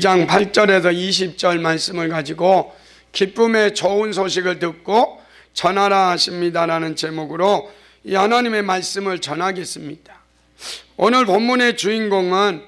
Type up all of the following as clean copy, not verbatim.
2장 8절에서 20절 말씀을 가지고 기쁨의 좋은 소식을 듣고 전하라 하십니다라는 제목으로 이 하나님의 말씀을 전하겠습니다. 오늘 본문의 주인공은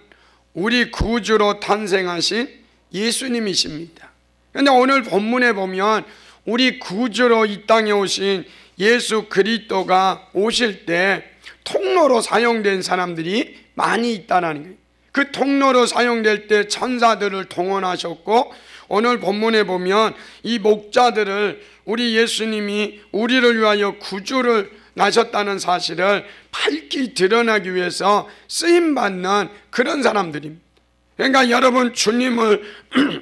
우리 구주로 탄생하신 예수님이십니다. 그런데 오늘 본문에 보면 우리 구주로 이 땅에 오신 예수 그리스도가 오실 때 통로로 사용된 사람들이 많이 있다는 거예요. 그 통로로 사용될 때 천사들을 동원하셨고, 오늘 본문에 보면 이 목자들을 우리 예수님이 우리를 위하여 구주를 나셨다는 사실을 밝히 드러나기 위해서 쓰임받는 그런 사람들입니다. 그러니까 여러분, 주님을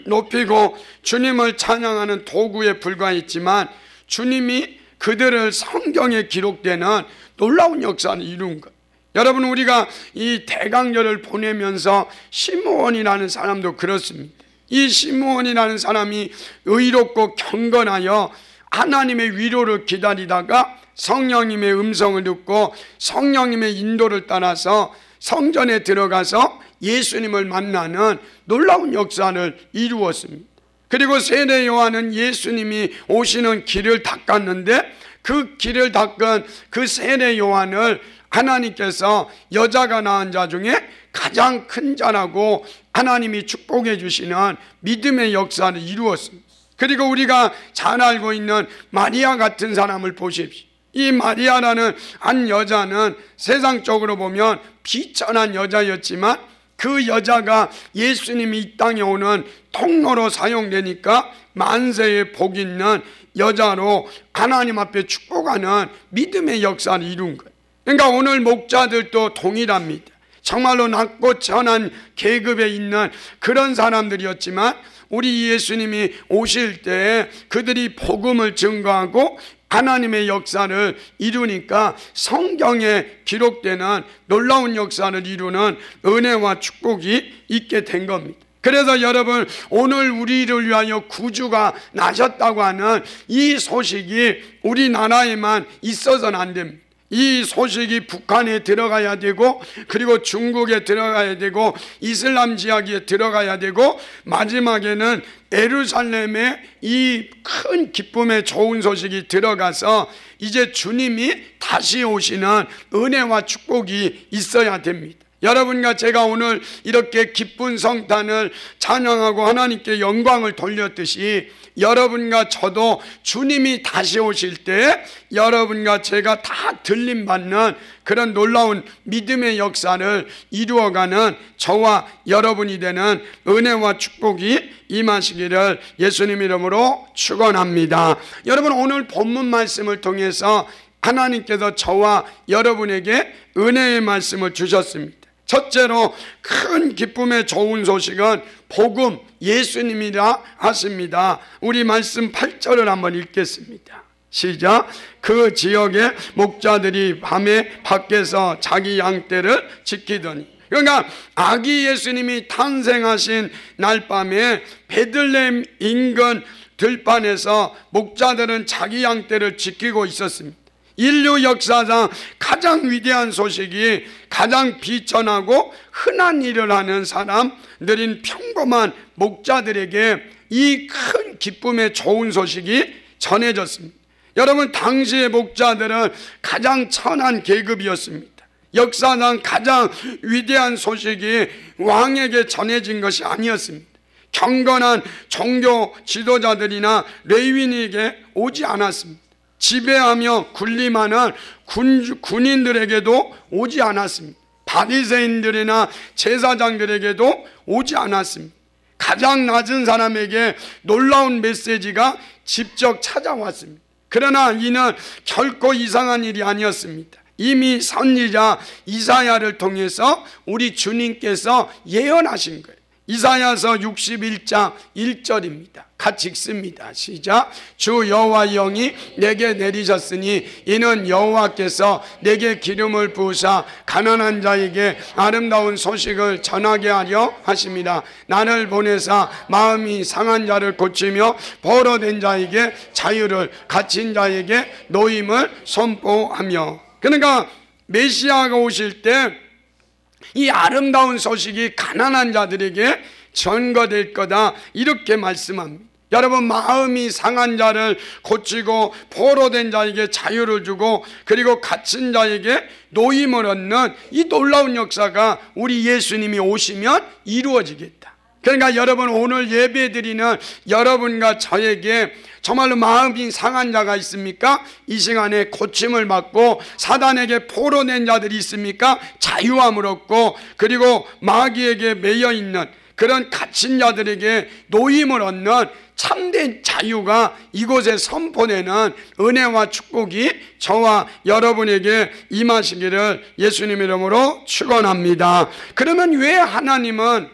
높이고 주님을 찬양하는 도구에 불과했지만 주님이 그들을 성경에 기록되는 놀라운 역사를 이룬 것. 여러분, 우리가 이 대강절을 보내면서 시므온이라는 사람도 그렇습니다. 이 시므온이라는 사람이 의롭고 경건하여 하나님의 위로를 기다리다가 성령님의 음성을 듣고 성령님의 인도를 따라서 성전에 들어가서 예수님을 만나는 놀라운 역사를 이루었습니다. 그리고 세례 요한은 예수님이 오시는 길을 닦았는데 그 길을 닦은 그 세례 요한을 하나님께서 여자가 낳은 자 중에 가장 큰 자라고 하나님이 축복해 주시는 믿음의 역사를 이루었습니다. 그리고 우리가 잘 알고 있는 마리아 같은 사람을 보십시오. 이 마리아라는 한 여자는 세상적으로 보면 비천한 여자였지만 그 여자가 예수님이 이 땅에 오는 통로로 사용되니까 만세의 복 있는 여자로 하나님 앞에 축복하는 믿음의 역사를 이룬 거예요. 그러니까 오늘 목자들도 동일합니다. 정말로 낮고 천한 계급에 있는 그런 사람들이었지만 우리 예수님이 오실 때 그들이 복음을 증거하고 하나님의 역사를 이루니까 성경에 기록되는 놀라운 역사를 이루는 은혜와 축복이 있게 된 겁니다. 그래서 여러분, 오늘 우리를 위하여 구주가 나셨다고 하는 이 소식이 우리나라에만 있어서는 안 됩니다. 이 소식이 북한에 들어가야 되고, 그리고 중국에 들어가야 되고, 이슬람 지역에 들어가야 되고, 마지막에는 예루살렘에 이 큰 기쁨의 좋은 소식이 들어가서 이제 주님이 다시 오시는 은혜와 축복이 있어야 됩니다. 여러분과 제가 오늘 이렇게 기쁜 성탄을 찬양하고 하나님께 영광을 돌렸듯이 여러분과 저도 주님이 다시 오실 때 여러분과 제가 다 들림받는 그런 놀라운 믿음의 역사를 이루어가는 저와 여러분이 되는 은혜와 축복이 임하시기를 예수님 이름으로 축원합니다. 여러분, 오늘 본문 말씀을 통해서 하나님께서 저와 여러분에게 은혜의 말씀을 주셨습니다. 첫째로 큰 기쁨의 좋은 소식은 복음, 예수님이라 하십니다. 우리 말씀 8절을 한번 읽겠습니다. 시작. 그 지역의 목자들이 밤에 밖에서 자기 양떼를 지키더니. 그러니까 아기 예수님이 탄생하신 날 밤에 베들레헴 인근 들판에서 목자들은 자기 양떼를 지키고 있었습니다. 인류 역사상 가장 위대한 소식이 가장 비천하고 흔한 일을 하는 사람들인 평범한 목자들에게 이 큰 기쁨의 좋은 소식이 전해졌습니다. 여러분, 당시의 목자들은 가장 천한 계급이었습니다. 역사상 가장 위대한 소식이 왕에게 전해진 것이 아니었습니다. 경건한 종교 지도자들이나 레위인에게 오지 않았습니다. 지배하며 군림하는 군인들에게도 오지 않았습니다. 바리새인들이나 제사장들에게도 오지 않았습니다. 가장 낮은 사람에게 놀라운 메시지가 직접 찾아왔습니다. 그러나 이는 결코 이상한 일이 아니었습니다. 이미 선지자 이사야를 통해서 우리 주님께서 예언하신 거예요. 이사야서 61장 1절입니다. 같이 읽습니다. 시작. 주 여호와 영이 내게 내리셨으니 이는 여호와께서 내게 기름을 부으사 가난한 자에게 아름다운 소식을 전하게 하려 하십니다. 나를 보내사 마음이 상한 자를 고치며 포로된 자에게 자유를, 갇힌 자에게 노임을 선포하며. 그러니까 메시아가 오실 때 이 아름다운 소식이 가난한 자들에게 전거될 거다, 이렇게 말씀합니다. 여러분, 마음이 상한 자를 고치고 포로된 자에게 자유를 주고 그리고 갇힌 자에게 노임을 얻는 이 놀라운 역사가 우리 예수님이 오시면 이루어지겠다. 그러니까 여러분, 오늘 예배드리는 여러분과 저에게 정말로 마음이 상한 자가 있습니까? 이 시간에 고침을 받고, 사단에게 포로된 자들이 있습니까? 자유함을 얻고, 그리고 마귀에게 매여 있는 그런 갇힌 자들에게 노임을 얻는 참된 자유가 이곳에 선포되는 은혜와 축복이 저와 여러분에게 임하시기를 예수님 이름으로 축원합니다. 그러면 왜 하나님은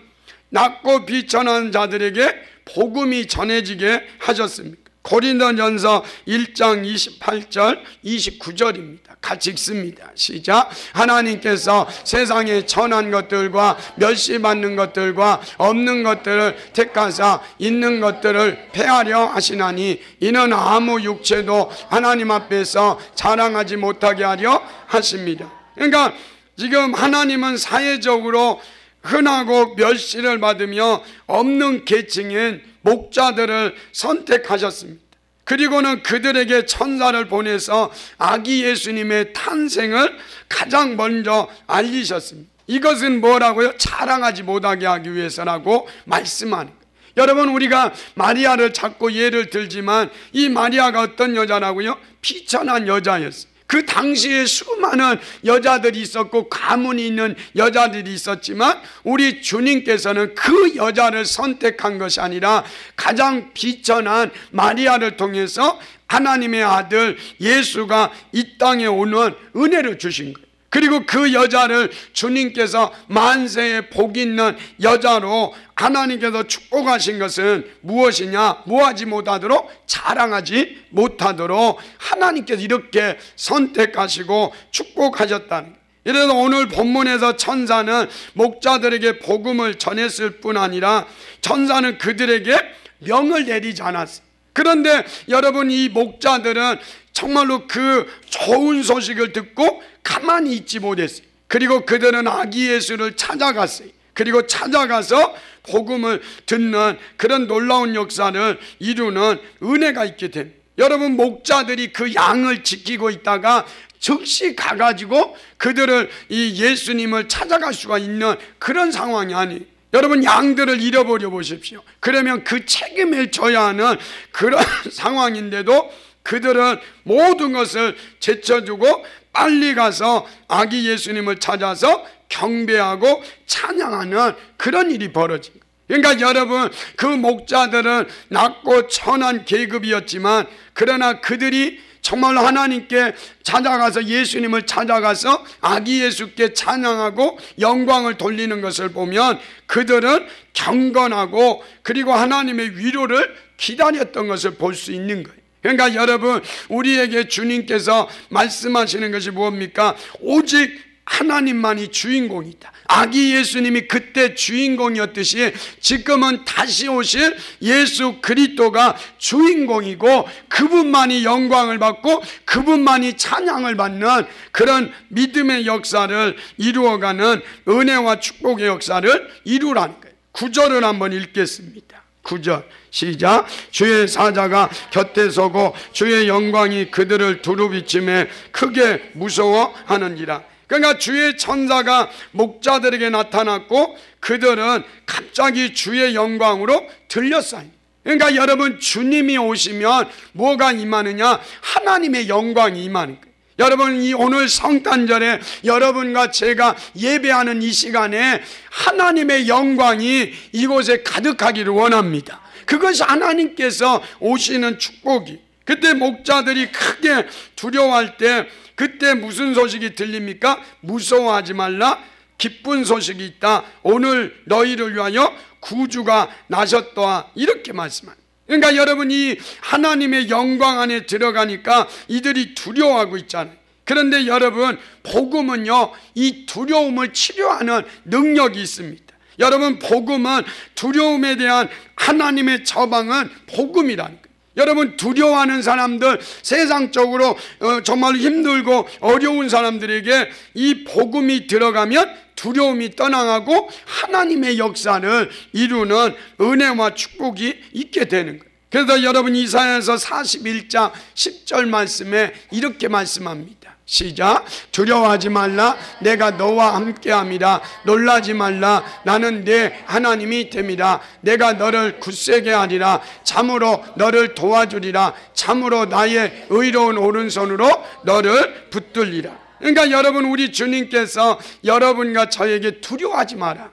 낮고 비천한 자들에게 복음이 전해지게 하셨습니까? 고린도전서 1장 28절 29절입니다. 같이 읽습니다. 시작. 하나님께서 세상에 천한 것들과 멸시받는 것들과 없는 것들을 택하사 있는 것들을 폐하려 하시나니 이는 아무 육체도 하나님 앞에서 자랑하지 못하게 하려 하십니다. 그러니까 지금 하나님은 사회적으로 흔하고 멸시를 받으며 없는 계층인 목자들을 선택하셨습니다. 그리고는 그들에게 천사를 보내서 아기 예수님의 탄생을 가장 먼저 알리셨습니다. 이것은 뭐라고요? 자랑하지 못하게 하기 위해서라고 말씀하는 거예요. 여러분, 우리가 마리아를 자꾸 예를 들지만 이 마리아가 어떤 여자라고요? 비천한 여자였어요. 그 당시에 수많은 여자들이 있었고 가문이 있는 여자들이 있었지만 우리 주님께서는 그 여자를 선택한 것이 아니라 가장 비천한 마리아를 통해서 하나님의 아들 예수가 이 땅에 오는 은혜를 주신 거예요. 그리고 그 여자를 주님께서 만세에 복 있는 여자로 하나님께서 축복하신 것은 무엇이냐? 무하지 못하도록, 자랑하지 못하도록 하나님께서 이렇게 선택하시고 축복하셨다는 거예요. 이래서 오늘 본문에서 천사는 목자들에게 복음을 전했을 뿐 아니라 천사는 그들에게 명을 내리지 않았어요. 그런데 여러분, 이 목자들은 정말로 그 좋은 소식을 듣고 가만히 있지 못했어요. 그리고 그들은 아기 예수를 찾아갔어요. 그리고 찾아가서 복음을 듣는 그런 놀라운 역사를 이루는 은혜가 있게 됩니다. 여러분, 목자들이 그 양을 지키고 있다가 즉시 가가지고 그들을 이 예수님을 찾아갈 수가 있는 그런 상황이 아니에요. 여러분, 양들을 잃어버려 보십시오. 그러면 그 책임을 져야 하는 그런 상황인데도 그들은 모든 것을 제쳐주고 빨리 가서 아기 예수님을 찾아서 경배하고 찬양하는 그런 일이 벌어진 거예요. 그러니까 여러분, 그 목자들은 낮고 천한 계급이었지만 그러나 그들이 정말로 하나님께 찾아가서 예수님을 찾아가서 아기 예수께 찬양하고 영광을 돌리는 것을 보면 그들은 경건하고 그리고 하나님의 위로를 기다렸던 것을 볼 수 있는 거예요. 그러니까 여러분, 우리에게 주님께서 말씀하시는 것이 무엇입니까? 오직 하나님만이 주인공이다. 아기 예수님이 그때 주인공이었듯이 지금은 다시 오실 예수 그리스도가 주인공이고 그분만이 영광을 받고 그분만이 찬양을 받는 그런 믿음의 역사를 이루어가는 은혜와 축복의 역사를 이루라는 거예요. 9절을 한번 읽겠습니다. 9절 시작. 주의 사자가 곁에 서고 주의 영광이 그들을 두루비침에 크게 무서워하는지라. 그러니까 주의 천사가 목자들에게 나타났고 그들은 갑자기 주의 영광으로 들렸어요. 그러니까 여러분, 주님이 오시면 뭐가 임하느냐? 하나님의 영광이 임하는 거예요. 여러분, 이 오늘 성탄절에 여러분과 제가 예배하는 이 시간에 하나님의 영광이 이곳에 가득하기를 원합니다. 그것이 하나님께서 오시는 축복이. 그때 목자들이 크게 두려워할 때 그때 무슨 소식이 들립니까? 무서워하지 말라, 기쁜 소식이 있다. 오늘 너희를 위하여 구주가 나셨도다. 이렇게 말씀합니다. 그러니까 여러분, 이 하나님의 영광 안에 들어가니까 이들이 두려워하고 있잖아요. 그런데 여러분, 복음은요, 이 두려움을 치료하는 능력이 있습니다. 여러분, 복음은 두려움에 대한 하나님의 처방은 복음이라는 거예요. 여러분, 두려워하는 사람들, 세상적으로 정말 힘들고 어려운 사람들에게 이 복음이 들어가면 두려움이 떠나가고 하나님의 역사를 이루는 은혜와 축복이 있게 되는 거예요. 그래서 여러분, 이사야서 41장 10절 말씀에 이렇게 말씀합니다. 시작. 두려워하지 말라. 내가 너와 함께함이라. 놀라지 말라. 나는 네 하나님이 됨이라. 내가 너를 굳세게 하리라. 참으로 너를 도와주리라. 참으로 나의 의로운 오른손으로 너를 붙들리라. 그러니까 여러분, 우리 주님께서 여러분과 저에게 두려워하지 마라.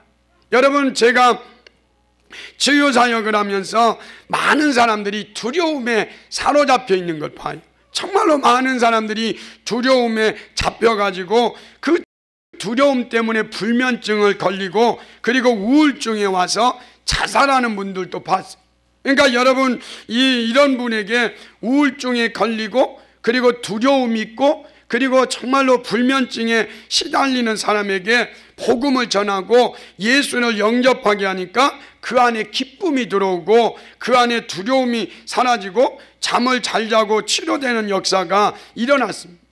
여러분, 제가 치유사역을 하면서 많은 사람들이 두려움에 사로잡혀 있는 걸 봐요. 정말로 많은 사람들이 두려움에 잡혀가지고 그 두려움 때문에 불면증을 걸리고 그리고 우울증에 와서 자살하는 분들도 봤어요. 그러니까 여러분, 이런 분에게 우울증에 걸리고 그리고 두려움이 있고 그리고 정말로 불면증에 시달리는 사람에게 복음을 전하고 예수를 영접하게 하니까 그 안에 기쁨이 들어오고 그 안에 두려움이 사라지고 잠을 잘 자고 치료되는 역사가 일어났습니다.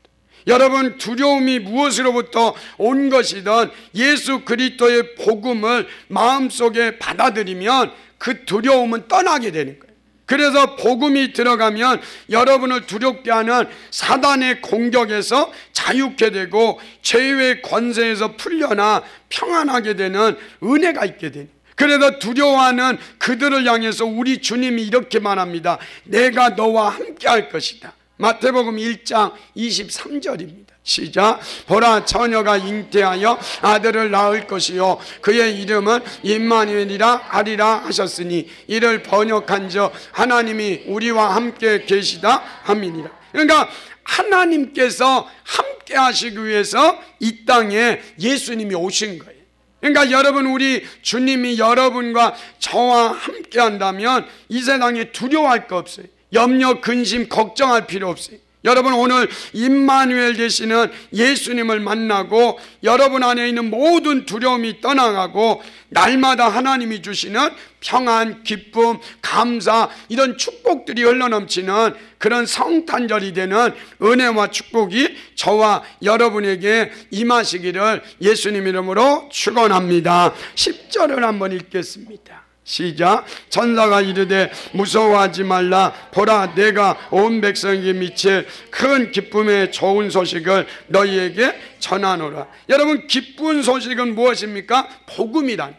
여러분, 두려움이 무엇으로부터 온 것이든 예수 그리스도의 복음을 마음속에 받아들이면 그 두려움은 떠나게 되는 거예요. 그래서 복음이 들어가면 여러분을 두렵게 하는 사단의 공격에서 자유케 되고 죄의 권세에서 풀려나 평안하게 되는 은혜가 있게 되는. 그래서 두려워하는 그들을 향해서 우리 주님이 이렇게 말합니다. 내가 너와 함께 할 것이다. 마태복음 1장 23절입니다. 시작. 보라, 처녀가 잉태하여 아들을 낳을 것이요 그의 이름은 임마누엘이라 하리라 하셨으니 이를 번역한즉 하나님이 우리와 함께 계시다 함이니라. 그러니까 하나님께서 함께 하시기 위해서 이 땅에 예수님이 오신 거예요. 그러니까 여러분, 우리 주님이 여러분과 저와 함께 한다면 이 세상에 두려워할 거 없어요. 염려, 근심, 걱정할 필요 없어요. 여러분, 오늘 임마누엘 되시는 예수님을 만나고 여러분 안에 있는 모든 두려움이 떠나가고 날마다 하나님이 주시는 평안, 기쁨, 감사, 이런 축복들이 흘러넘치는 그런 성탄절이 되는 은혜와 축복이 저와 여러분에게 임하시기를 예수님 이름으로 축원합니다. 10절을 한번 읽겠습니다. 시작. 천사가 이르되 무서워하지 말라. 보라, 내가 온 백성에게 미칠 큰 기쁨의 좋은 소식을 너희에게 전하노라. 여러분, 기쁜 소식은 무엇입니까? 복음이란.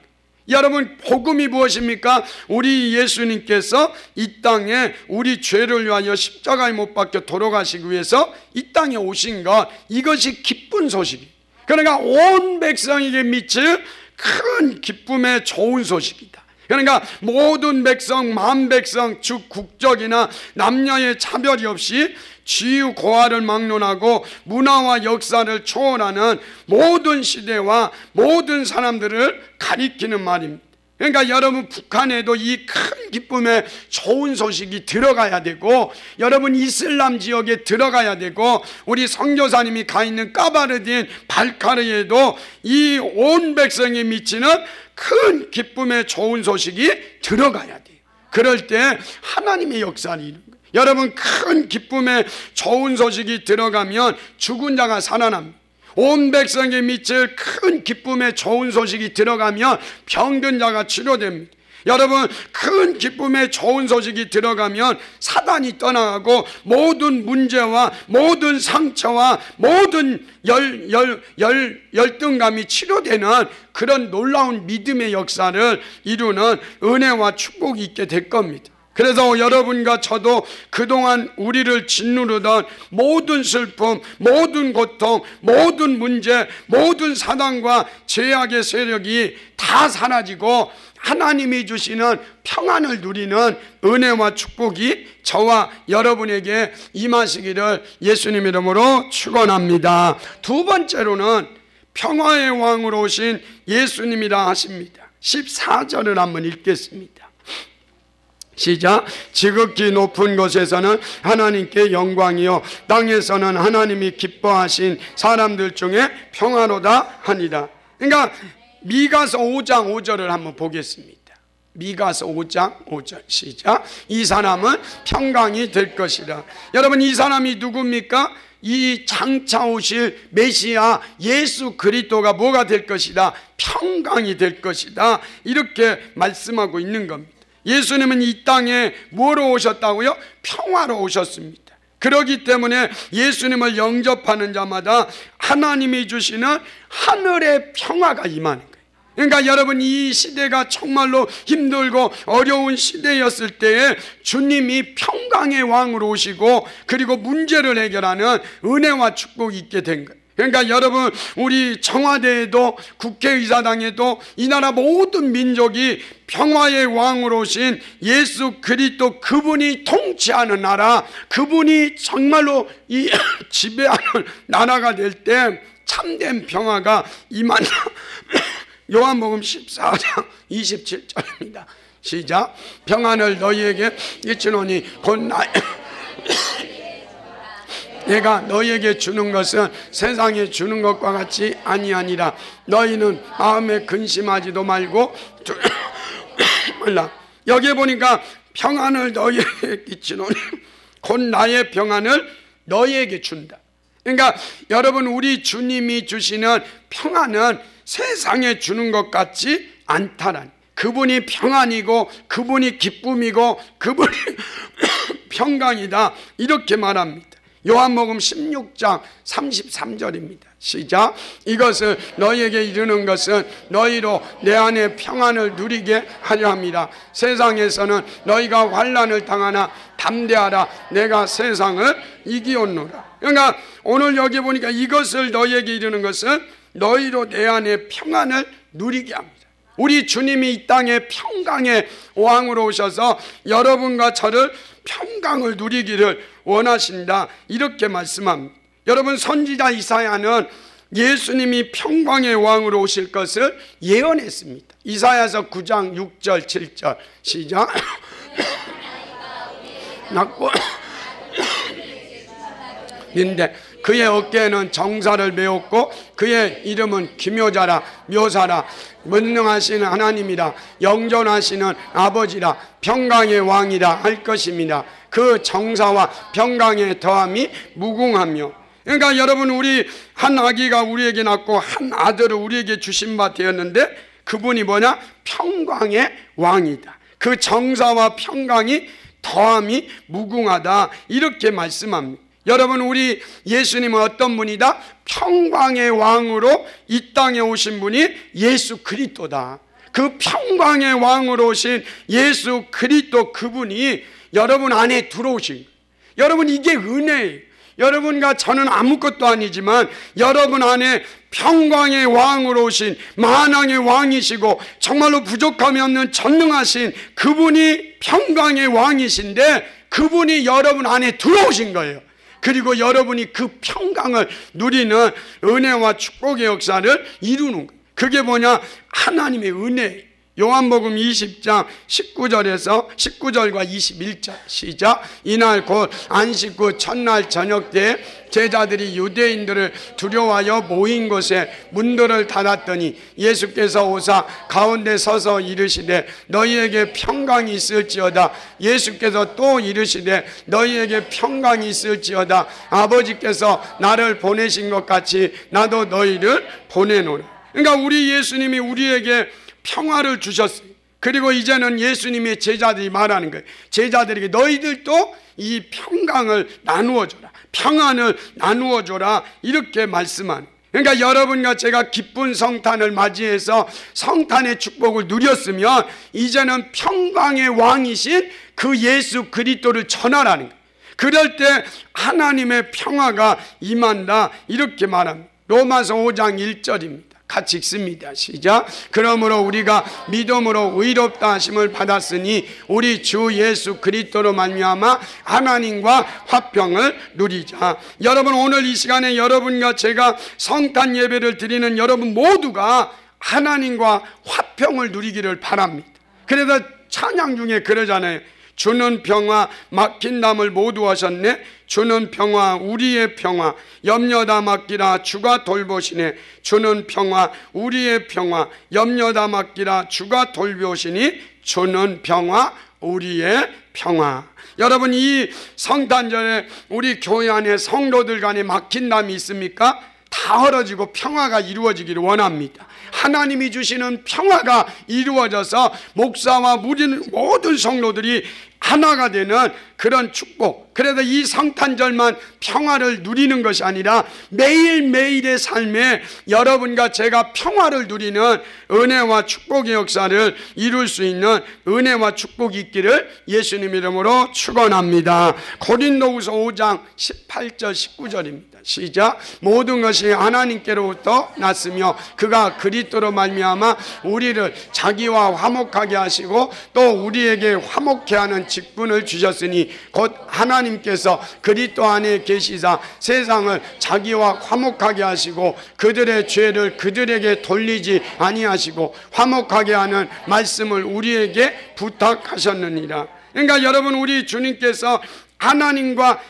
여러분, 복음이 무엇입니까? 우리 예수님께서 이 땅에 우리 죄를 위하여 십자가에 못 박혀 돌아가시기 위해서 이 땅에 오신 것, 이것이 기쁜 소식이에요. 그러니까 온 백성에게 미칠 큰 기쁨의 좋은 소식이다. 그러니까 모든 백성, 만 백성, 즉 국적이나 남녀의 차별이 없이 지유 고하를 막론하고 문화와 역사를 초월하는 모든 시대와 모든 사람들을 가리키는 말입니다. 그러니까 여러분, 북한에도 이 큰 기쁨의 좋은 소식이 들어가야 되고, 여러분 이슬람 지역에 들어가야 되고, 우리 선교사님이 가 있는 까바르딘 발카르에도 이 온 백성에 미치는 큰 기쁨의 좋은 소식이 들어가야 돼요. 그럴 때 하나님의 역사를 이루는 거예요. 여러분, 큰 기쁨의 좋은 소식이 들어가면 죽은 자가 살아납니다. 온 백성에 미칠 큰 기쁨의 좋은 소식이 들어가면 병든 자가 치료됩니다. 여러분, 큰 기쁨의 좋은 소식이 들어가면 사단이 떠나가고 모든 문제와 모든 상처와 모든 열등감이 치료되는 그런 놀라운 믿음의 역사를 이루는 은혜와 축복이 있게 될 겁니다. 그래서 여러분과 저도 그동안 우리를 짓누르던 모든 슬픔, 모든 고통, 모든 문제, 모든 사단과 죄악의 세력이 다 사라지고 하나님이 주시는 평안을 누리는 은혜와 축복이 저와 여러분에게 임하시기를 예수님 이름으로 축원합니다. 두 번째로는 평화의 왕으로 오신 예수님이라 하십니다. 14절을 한번 읽겠습니다. 시작. 지극히 높은 곳에서는 하나님께 영광이요 땅에서는 하나님이 기뻐하신 사람들 중에 평화로다 하니라. 그러니까 미가서 5장 5절을 한번 보겠습니다. 미가서 5장 5절 시작. 이 사람은 평강이 될 것이라. 여러분, 이 사람이 누굽니까? 이 장차 오실 메시아 예수 그리스도가 뭐가 될 것이다? 평강이 될 것이다. 이렇게 말씀하고 있는 겁니다. 예수님은 이 땅에 뭐로 오셨다고요? 평화로 오셨습니다. 그렇기 때문에 예수님을 영접하는 자마다 하나님이 주시는 하늘의 평화가 임하는 거예요. 그러니까 여러분, 이 시대가 정말로 힘들고 어려운 시대였을 때에 주님이 평강의 왕으로 오시고 그리고 문제를 해결하는 은혜와 축복이 있게 된 거예요. 그러니까 여러분, 우리 청와대에도 국회의사당에도 이 나라 모든 민족이 평화의 왕으로 오신 예수 그리스도, 그분이 통치하는 나라, 그분이 정말로 이 지배하는 나라가 될 때 참된 평화가 임한다. 요한복음 14장 27절입니다. 시작. 평안을 너희에게 이치노니 곧 내가 너희에게 주는 것은 세상에 주는 것과 같이 아니하니라. 너희는 마음에 근심하지도 말고 몰라. 여기에 보니까 평안을 너희에게 끼치노니 곧 나의 평안을 너희에게 준다. 그러니까 여러분, 우리 주님이 주시는 평안은 세상에 주는 것 같지 않다라니. 그분이 평안이고 그분이 기쁨이고 그분이 평강이다, 이렇게 말합니다. 요한복음 16장 33절입니다. 시작. 이것을 너희에게 이르는 것은 너희로 내 안에 평안을 누리게 하려 함이라. 세상에서는 너희가 환난을 당하나 담대하라. 내가 세상을 이기었노라. 그러니까 오늘 여기 보니까 이것을 너희에게 이르는 것은 너희로 내 안에 평안을 누리게 합니다. 우리 주님이 이 땅에 평강의 왕으로 오셔서 여러분과 저를 평강을 누리기를 원하신다, 이렇게 말씀합니다. 여러분, 선지자 이사야는 예수님이 평강의 왕으로 오실 것을 예언했습니다. 이사야서 9장 6절 7절 시작. 낳고 인데 그의 어깨에는 정사를 메었고 그의 이름은 기묘자라, 묘사라, 전능하시는 하나님이라, 영존하시는 아버지라, 평강의 왕이라 할 것입니다. 그 정사와 평강의 더함이 무궁하며. 그러니까 여러분, 우리 한 아기가 우리에게 낳고 한 아들을 우리에게 주신 바 되었는데 그분이 뭐냐? 평강의 왕이다. 그 정사와 평강이 더함이 무궁하다, 이렇게 말씀합니다. 여러분, 우리 예수님은 어떤 분이다? 평강의 왕으로 이 땅에 오신 분이 예수 그리스도다. 그 평강의 왕으로 오신 예수 그리스도, 그분이 여러분 안에 들어오신 거예요. 여러분, 이게 은혜예요. 여러분과 저는 아무것도 아니지만 여러분 안에 평강의 왕으로 오신 만왕의 왕이시고 정말로 부족함이 없는 전능하신 그분이 평강의 왕이신데 그분이 여러분 안에 들어오신 거예요. 그리고 여러분이 그 평강을 누리는 은혜와 축복의 역사를 이루는 거예요. 그게 뭐냐? 하나님의 은혜. 요한복음 20장 19절과 21절 시작. 이날 곧 안식 후 첫날 저녁 때에 제자들이 유대인들을 두려워하여 모인 곳에 문들을 닫았더니 예수께서 오사 가운데 서서 이르시되 너희에게 평강이 있을지어다. 예수께서 또 이르시되 너희에게 평강이 있을지어다. 아버지께서 나를 보내신 것 같이 나도 너희를 보내노라. 그러니까 우리 예수님이 우리에게 평화를 주셨어요. 그리고 이제는 예수님의 제자들이 말하는 거예요. 제자들에게 너희들도 이 평강을 나누어줘라, 평안을 나누어줘라, 이렇게 말씀하는. 그러니까 여러분과 제가 기쁜 성탄을 맞이해서 성탄의 축복을 누렸으면 이제는 평강의 왕이신 그 예수 그리스도를 전하라는 거예요. 그럴 때 하나님의 평화가 임한다, 이렇게 말합니다. 로마서 5장 1절입니다. 같이 읽습니다. 시작. 그러므로 우리가 믿음으로 의롭다 하심을 받았으니 우리 주 예수 그리스도로 말미암아 하나님과 화평을 누리자. 여러분, 오늘 이 시간에 여러분과 제가 성탄 예배를 드리는 여러분 모두가 하나님과 화평을 누리기를 바랍니다. 그래서 찬양 중에 그러잖아요. 주는 평화, 막힌 담을 모두 하셨네. 주는 평화, 우리의 평화, 염려다 맡기라, 주가 돌보시네. 주는 평화, 우리의 평화, 염려다 맡기라, 주가 돌보시니 주는 평화, 우리의 평화. 여러분, 이 성탄절에 우리 교회 안에 성도들 간에 막힌 담이 있습니까? 다 헐어지고 평화가 이루어지기를 원합니다. 하나님이 주시는 평화가 이루어져서 목사와 모든 성도들이 하나가 되는 그런 축복. 그래서 이 성탄절만 평화를 누리는 것이 아니라 매일매일의 삶에 여러분과 제가 평화를 누리는 은혜와 축복의 역사를 이룰 수 있는 은혜와 축복이 있기를 예수님 이름으로 축원합니다. 고린도후서 5장 18절 19절입니다. 시작. 모든 것이 하나님께로부터 났으며 그가 그리스도로 말미암아 우리를 자기와 화목하게 하시고 또 우리에게 화목케 하는 직분을 주셨으니 곧 하나님께서 그리스도 안에 계시사 세상을 자기와 화목하게 하시고 그들의 죄를 그들에게 돌리지 아니하시고 화목하게 하는 말씀을 우리에게 부탁하셨느니라. 그러니까 여러분, 우리 주님께서 하나님과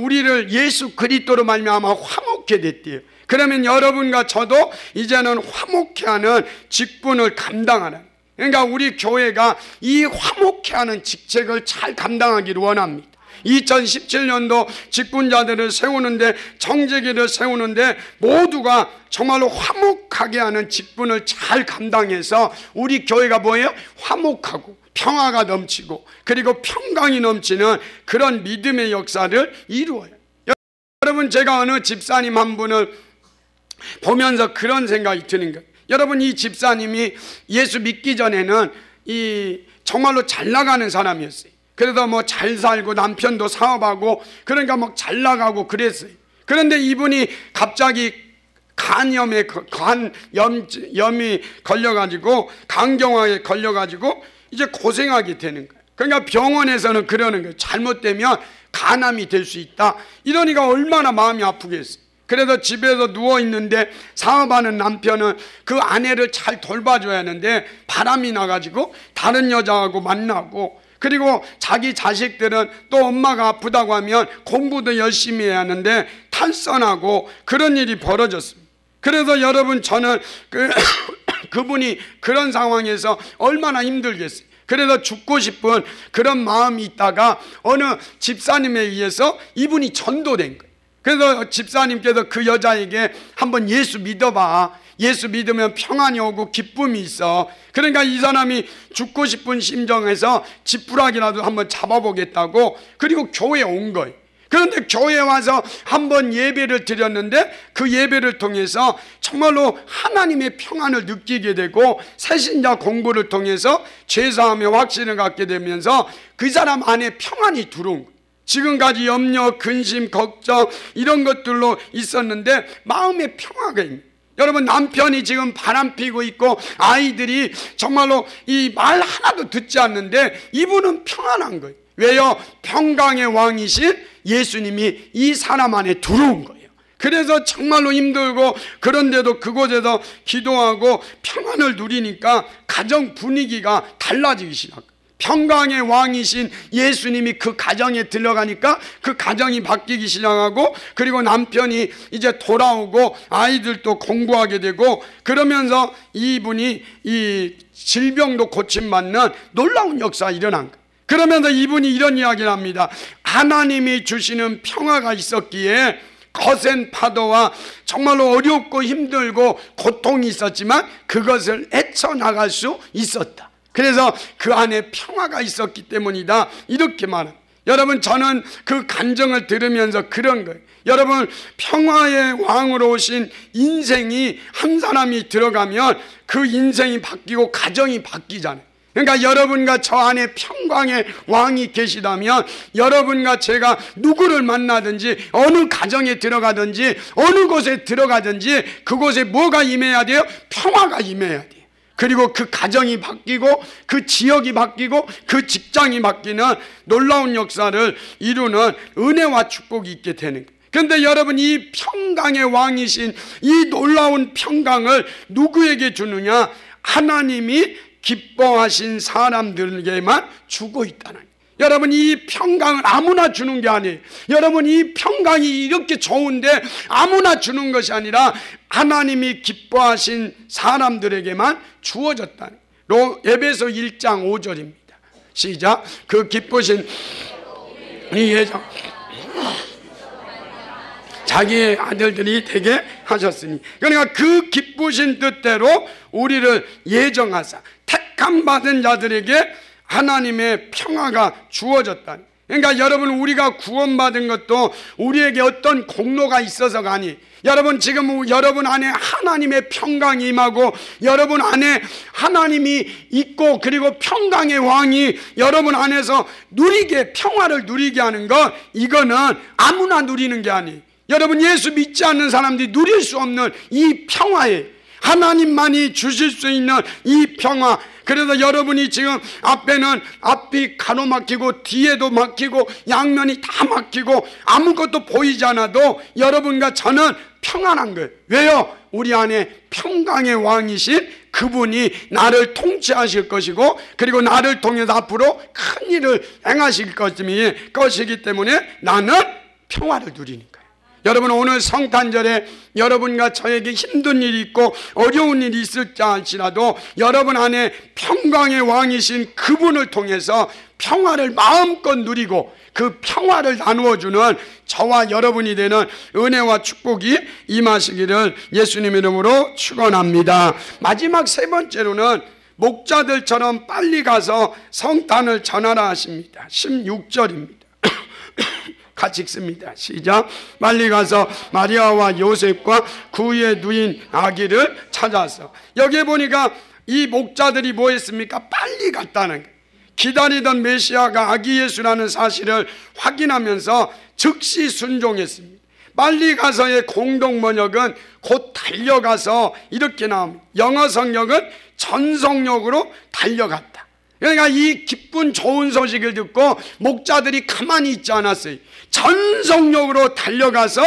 우리를 예수 그리스도로 말미암아 화목케 됐대요. 그러면 여러분과 저도 이제는 화목케 하는 직분을 감당하는, 그러니까 우리 교회가 이 화목케 하는 직책을 잘 감당하기를 원합니다. 2017년도 직분자들을 세우는데, 정직이를 세우는데 모두가 정말로 화목하게 하는 직분을 잘 감당해서 우리 교회가 뭐예요? 화목하고 평화가 넘치고 그리고 평강이 넘치는 그런 믿음의 역사를 이루어요. 여러분, 제가 어느 집사님 한 분을 보면서 그런 생각이 드는 거예요. 여러분, 이 집사님이 예수 믿기 전에는 정말로 잘 나가는 사람이었어요. 그래서 뭐 잘 살고 남편도 사업하고 그러니까 막 잘 나가고 그랬어요. 그런데 이분이 갑자기 간염이 걸려가지고 간경화에 걸려가지고 이제 고생하게 되는 거예요. 그러니까 병원에서는 그러는 거예요. 잘못되면 간암이 될 수 있다. 이러니까 얼마나 마음이 아프겠어요. 그래서 집에서 누워있는데 사업하는 남편은 그 아내를 잘 돌봐줘야 하는데 바람이 나가지고 다른 여자하고 만나고, 그리고 자기 자식들은 또 엄마가 아프다고 하면 공부도 열심히 해야 하는데 탈선하고 그런 일이 벌어졌습니다. 그래서 여러분, 저는 그분이 그런 상황에서 얼마나 힘들겠어요. 그래서 죽고 싶은 그런 마음이 있다가 어느 집사님에 의해서 이분이 전도된 거예요. 그래서 집사님께서 그 여자에게 한번 예수 믿어봐. 예수 믿으면 평안이 오고 기쁨이 있어. 그러니까 이 사람이 죽고 싶은 심정에서 지푸라기라도 한번 잡아보겠다고, 그리고 교회에 온 거예요. 그런데 교회에 와서 한번 예배를 드렸는데 그 예배를 통해서 정말로 하나님의 평안을 느끼게 되고 새신자 공부를 통해서 죄사함의 확신을 갖게 되면서 그 사람 안에 평안이 들어온 거예요. 지금까지 염려, 근심, 걱정 이런 것들로 있었는데 마음의 평화가 있는, 여러분, 남편이 지금 바람피고 있고 아이들이 정말로 이 말 하나도 듣지 않는데 이분은 평안한 거예요. 왜요? 평강의 왕이신 예수님이 이 사람 안에 들어온 거예요. 그래서 정말로 힘들고 그런데도 그곳에서 기도하고 평안을 누리니까 가정 분위기가 달라지기 시작해요. 평강의 왕이신 예수님이 그 가정에 들어가니까 그 가정이 바뀌기 시작하고, 그리고 남편이 이제 돌아오고 아이들도 공부하게 되고, 그러면서 이분이 이 질병도 고침받는 놀라운 역사가 일어난 거예요. 그러면서 이분이 이런 이야기를 합니다. 하나님이 주시는 평화가 있었기에 거센 파도와 정말로 어렵고 힘들고 고통이 있었지만 그것을 헤쳐나갈 수 있었다. 그래서 그 안에 평화가 있었기 때문이다, 이렇게 말합니다. 여러분, 저는 그 간증을 들으면서 그런 거예요. 여러분, 평화의 왕으로 오신 인생이 한 사람이 들어가면 그 인생이 바뀌고 가정이 바뀌잖아요. 그러니까 여러분과 저 안에 평강의 왕이 계시다면 여러분과 제가 누구를 만나든지 어느 가정에 들어가든지 어느 곳에 들어가든지 그곳에 뭐가 임해야 돼요? 평화가 임해야 돼요. 그리고 그 가정이 바뀌고 그 지역이 바뀌고 그 직장이 바뀌는 놀라운 역사를 이루는 은혜와 축복이 있게 되는 거예요. 그런데 여러분, 이 평강의 왕이신 이 놀라운 평강을 누구에게 주느냐? 하나님이 기뻐하신 사람들에게만 주고 있다는 거예요. 여러분, 이 평강을 아무나 주는 게 아니에요. 여러분, 이 평강이 이렇게 좋은데 아무나 주는 것이 아니라 하나님이 기뻐하신 사람들에게만 주어졌다. 에베소 1장 5절입니다. 시작. 그 기쁘신 이 예정 자기의 아들들이 되게 하셨으니, 그러니까 그 기쁘신 뜻대로 우리를 예정하사 택함 받은 자들에게 하나님의 평화가 주어졌다. 그러니까 여러분, 우리가 구원받은 것도 우리에게 어떤 공로가 있어서가 아니, 여러분, 지금 여러분 안에 하나님의 평강이 임하고 여러분 안에 하나님이 있고, 그리고 평강의 왕이 여러분 안에서 누리게, 평화를 누리게 하는 것, 이거는 아무나 누리는 게 아니. 여러분, 예수 믿지 않는 사람들이 누릴 수 없는 이 평화에 하나님만이 주실 수 있는 이 평화. 그래서 여러분이 지금 앞에는 앞이 가로막히고 뒤에도 막히고 양면이 다 막히고 아무것도 보이지 않아도 여러분과 저는 평안한 거예요. 왜요? 우리 안에 평강의 왕이신 그분이 나를 통치하실 것이고, 그리고 나를 통해서 앞으로 큰 일을 행하실 것이기 때문에 나는 평화를 누리는 거예요. 여러분, 오늘 성탄절에 여러분과 저에게 힘든 일이 있고 어려운 일이 있을지 할지라도 여러분 안에 평강의 왕이신 그분을 통해서 평화를 마음껏 누리고 그 평화를 나누어주는 저와 여러분이 되는 은혜와 축복이 임하시기를 예수님 이름으로 축원합니다. 마지막 세 번째로는 목자들처럼 빨리 가서 성탄을 전하라 하십니다. 16절입니다. 같이 읽습니다. 시작. 빨리 가서 마리아와 요셉과 그의 누인 아기를 찾아서. 여기에 보니까 이 목자들이 뭐 했습니까? 빨리 갔다는 거예요. 기다리던 메시아가 아기 예수라는 사실을 확인하면서 즉시 순종했습니다. 빨리 가서의 공동 번역은 곧 달려가서 이렇게 나옵니다. 영어 성역은 전속력으로 달려갔다. 그러니까 이 기쁜 좋은 소식을 듣고 목자들이 가만히 있지 않았어요. 전속력으로 달려가서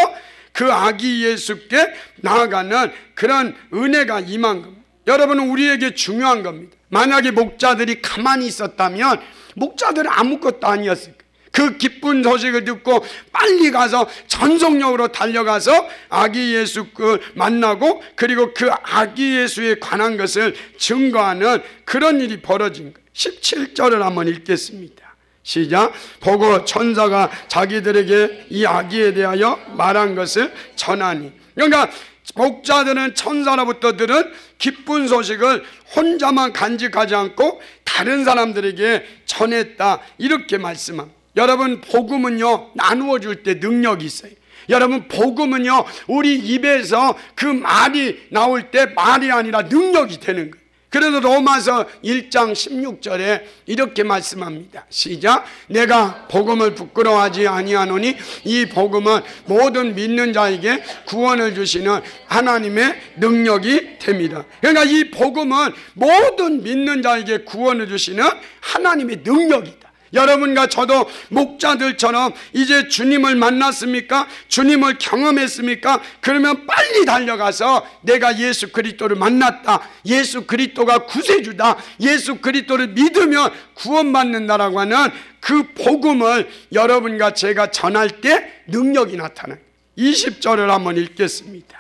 그 아기 예수께 나아가는 그런 은혜가 임한 겁니다. 여러분은 우리에게 중요한 겁니다. 만약에 목자들이 가만히 있었다면 목자들은 아무것도 아니었을 거예요. 그 기쁜 소식을 듣고 빨리 가서 전속력으로 달려가서 아기 예수를 만나고, 그리고 그 아기 예수에 관한 것을 증거하는 그런 일이 벌어진 거예요. 17절을 한번 읽겠습니다. 시작. 보고 천사가 자기들에게 이 아기에 대하여 말한 것을 전하니. 그러니까 목자들은 천사로부터 들은 기쁜 소식을 혼자만 간직하지 않고 다른 사람들에게 전했다, 이렇게 말씀합니다. 여러분, 복음은요 나누어 줄 때 능력이 있어요. 여러분, 복음은요 우리 입에서 그 말이 나올 때 말이 아니라 능력이 되는 거예요. 그래서 로마서 1장 16절에 이렇게 말씀합니다. 시작. 내가 복음을 부끄러워하지 아니하노니 이 복음은 모든 믿는 자에게 구원을 주시는 하나님의 능력이 됩니다. 그러니까 이 복음은 모든 믿는 자에게 구원을 주시는 하나님의 능력이다. 여러분과 저도 목자들처럼 이제 주님을 만났습니까? 주님을 경험했습니까? 그러면 빨리 달려가서 내가 예수 그리스도를 만났다, 예수 그리스도가 구세주다, 예수 그리스도를 믿으면 구원받는다라고 하는 그 복음을 여러분과 제가 전할 때 능력이 나타나요. 20절을 한번 읽겠습니다.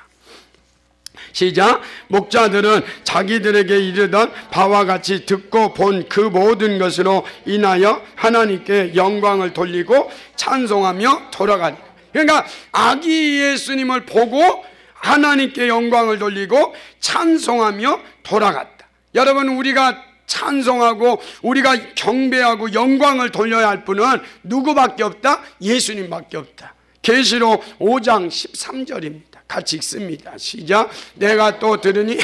시작. 목자들은 자기들에게 이르던 바와 같이 듣고 본 그 모든 것으로 인하여 하나님께 영광을 돌리고 찬송하며 돌아가니. 그러니까 아기 예수님을 보고 하나님께 영광을 돌리고 찬송하며 돌아갔다. 여러분, 우리가 찬송하고 우리가 경배하고 영광을 돌려야 할 분은 누구밖에 없다? 예수님밖에 없다. 계시록 5장 13절입니다. 같이 읽습니다. 시작. 내가 또 들으니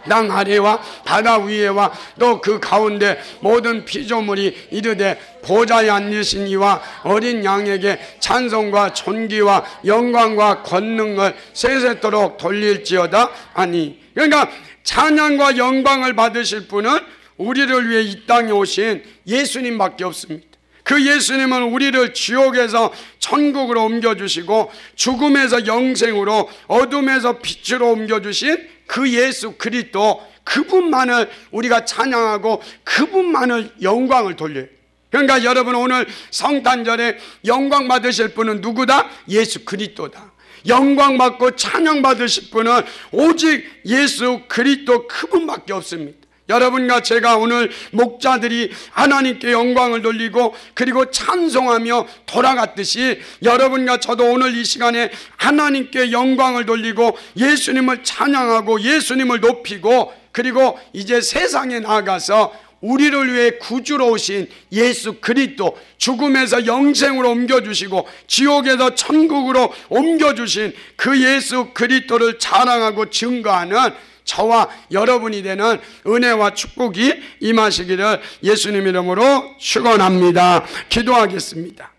땅 아래와 바다 위에와 또 그 가운데 모든 피조물이 이르되 보좌에 앉으신 이와 어린 양에게 찬송과 존귀와 영광과 권능을 세세토록 돌릴지어다 하니. 그러니까 찬양과 영광을 받으실 분은 우리를 위해 이 땅에 오신 예수님밖에 없습니다. 그 예수님은 우리를 지옥에서 천국으로 옮겨주시고 죽음에서 영생으로 어둠에서 빛으로 옮겨주신 그 예수 그리스도, 그분만을 우리가 찬양하고 그분만을 영광을 돌려요. 그러니까 여러분, 오늘 성탄절에 영광 받으실 분은 누구다? 예수 그리스도다. 영광 받고 찬양 받으실 분은 오직 예수 그리스도 그분밖에 없습니다. 여러분과 제가 오늘 목자들이 하나님께 영광을 돌리고 그리고 찬송하며 돌아갔듯이, 여러분과 저도 오늘 이 시간에 하나님께 영광을 돌리고 예수님을 찬양하고 예수님을 높이고, 그리고 이제 세상에 나가서 우리를 위해 구주로 오신 예수 그리스도, 죽음에서 영생으로 옮겨주시고 지옥에서 천국으로 옮겨주신 그 예수 그리스도를 자랑하고 증거하는 저와 여러분이 되는 은혜와 축복이 임하시기를 예수님 이름으로 축원합니다. 기도하겠습니다.